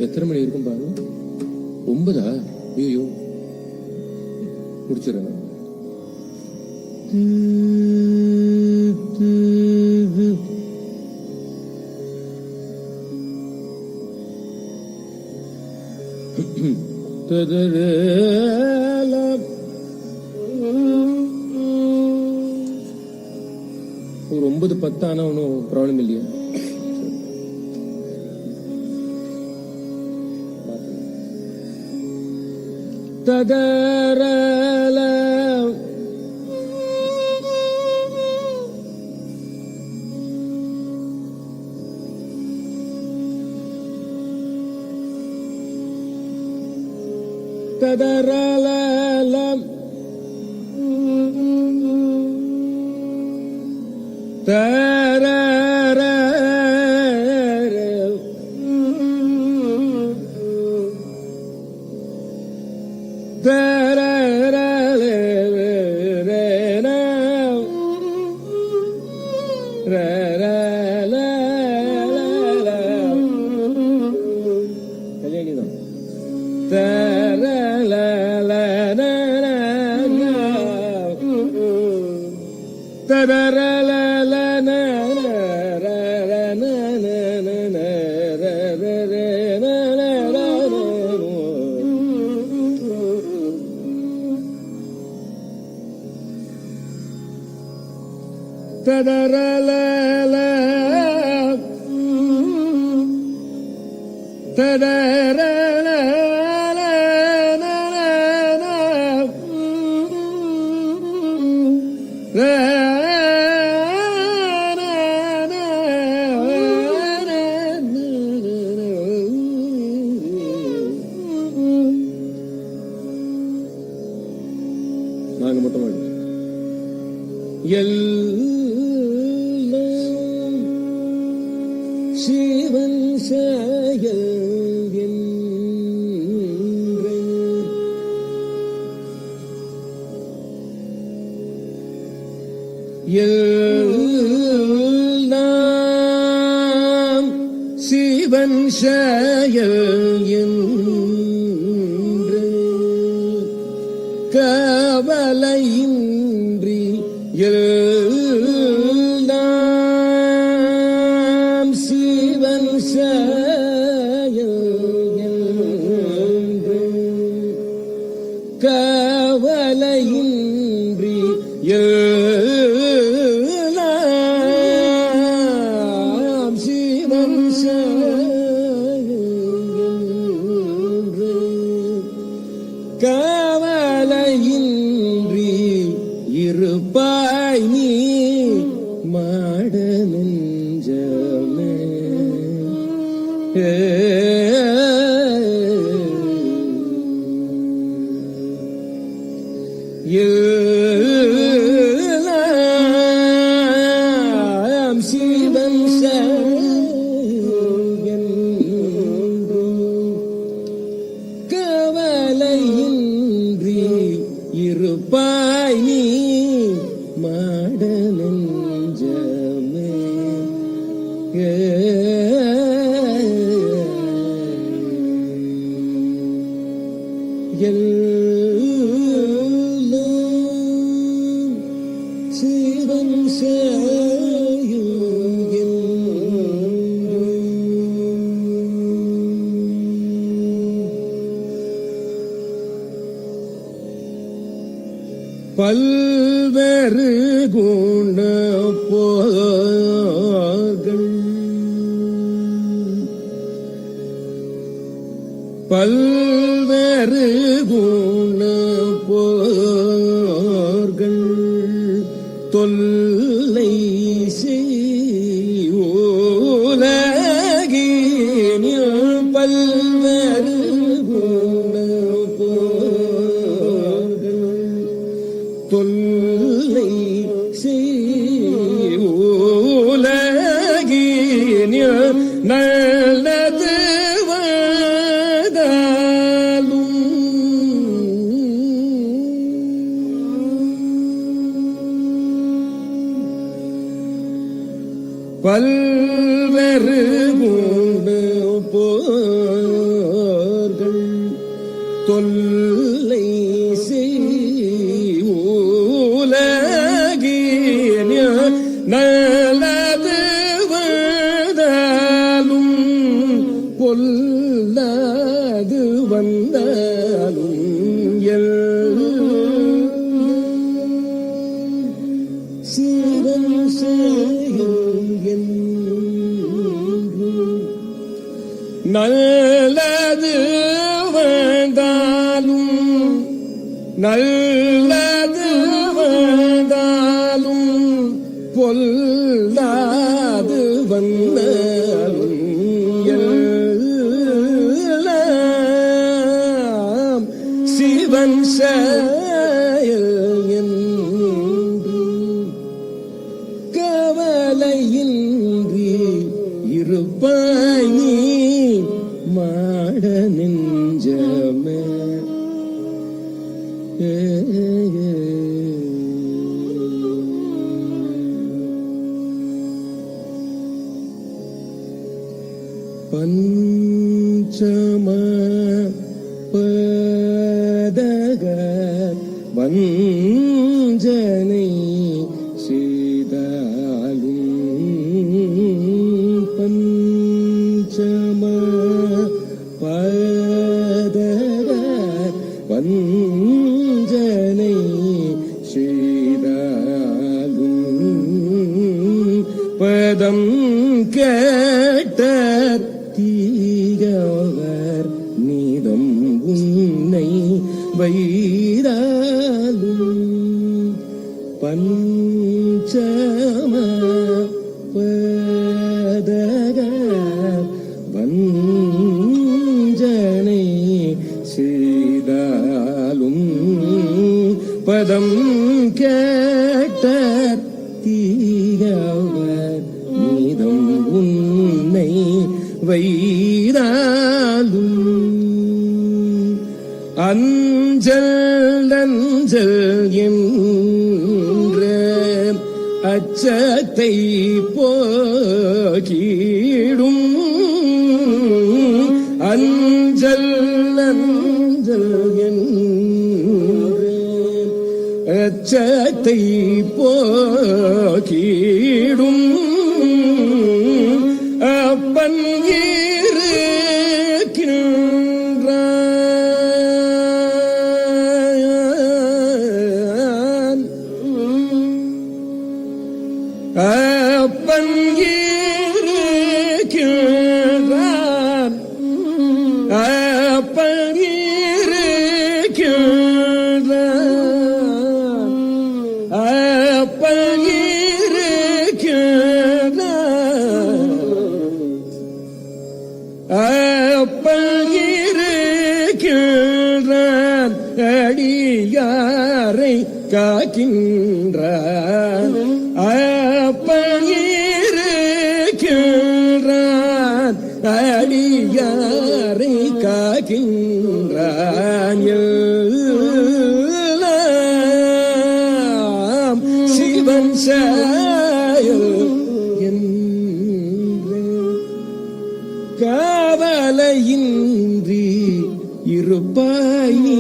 எத்தனை மணி இருக்கும் பாருங்க? 9. ஐயோ, முடிச்சிடறேன். ஒரு 9:10 ஆனா ஒன்றும் ப்ராப்ளம் இல்லையா? ததரல ததரலம் தரர நாங்க மொத்தமா சிவன் செயல் நாம் சிவன் செயல் என்று கவலையின்றி நாம் சிவன் செயல் என்று கவலையின்றி நாம் சிவன் செயல் என்று கவலையின்றி இருப்பாய் நீ மாட நெஞ்சமே. எல்லாம் சிவன் கவலையின்றி இருப்பாய் நீ மாட நெஞ்சமே. எல்லாம் சிவன் பல்வேறு குண போர்கள் பல்வேறு குண போர்கள் தொல்லை செய்யுலகினில் பல்வேறு குண போர்கள் தொல்லை செய்யுலகினில் நல்லது வதாலும் பல்வரு பூண்டு போர்கள் தொல்லை செய்யுலகின் நல்லது வந்தாலும் பொல்லாது வந்தாலும் சீரம் செய்யும் நல்லது வந்தாலும் நல்லது வந்தாலும் பொல்லாது வந்தாலும் எல்லாம் சிவன் செயல் என்று கவலையின்றி இருப்பாய் நீ மாட நெஞ்சமே. பஞ்சம பதக வஞ்சனை செய்தாலும் பஞ்சம பதக வஞ்சனை செய்தாலும் பதம் கேட்ட தீயவர் நீதம் உன்னை வைதாலும் பஞ்சம பதக வஞ்சனை செய்தாலும் பதம் கேட்ட தீயவர் நீதம் உன்னை வைதாலும் அஞ்சல் அஞ்சல் என்ற அச்சத்தை போக்கிடும் அஞ்சல் அஞ்சல் என்ற அச்சத்தை போக்கிடும் அப்பன் இருக்கின்றான் அப்பன் இருக்கின்றான் அப்பன் இருக்கின்றான் அப்பன் அப்பன் இருக்கின்றான் அடியாரை காக்கின்றான் அப்பன் இருக்கின்றான் அடியாரை காக்கின்றான் எல்லாம் சிவன் செயல் காவலையின்றி இருப்பாய் நீ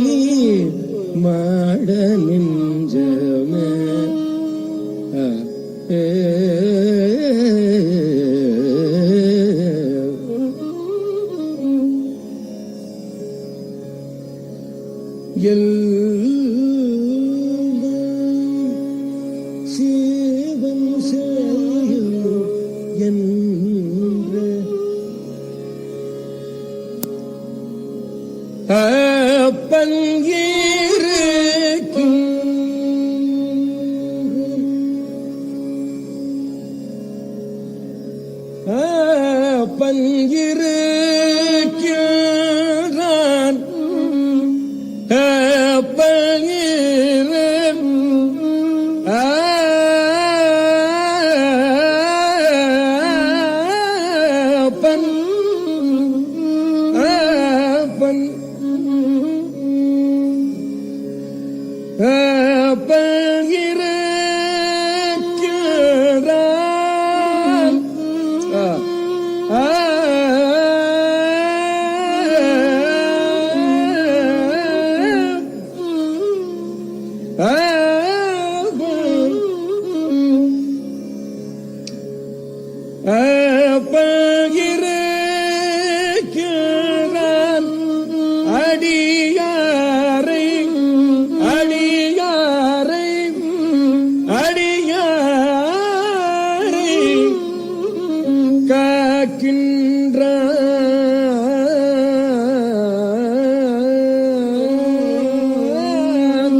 மாட நெஞ்சமே. சிவன் செயல் என்ற அப்பன் இருக்கின்றான் அப்பன் அப்பன் இருக்கின்றான் பகிர்கிறான் அடியாரை அடியாரை அடியாரை காக்கின்றான்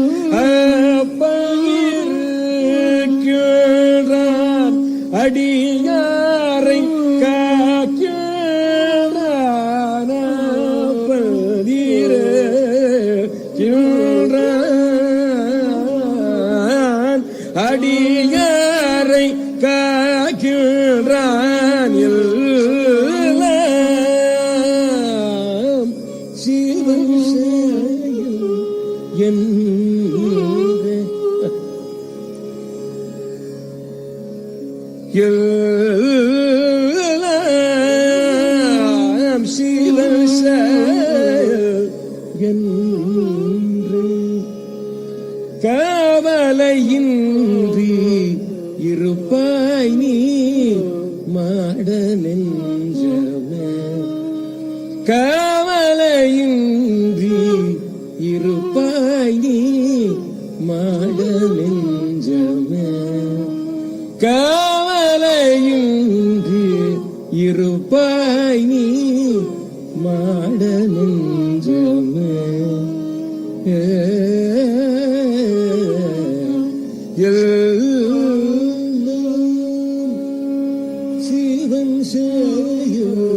பகிர்கிறான் அடியாரை காக்கிறான் பதிரேன் அடியாரை காக்கிறான் எல்லாம் சிவன் செயல் என்ற எல்லாம் சிவன் செயல் என்று கவலையின்றி இருப்பாய் நீ மாட நெஞ்சமே கவலையின்றி இருப்பாய் நீ மாட நெஞ்சமே கவலையின்றி இருப்பாய் நீ மாட நெஞ்சமே எல்லாம் சிவன் செயல்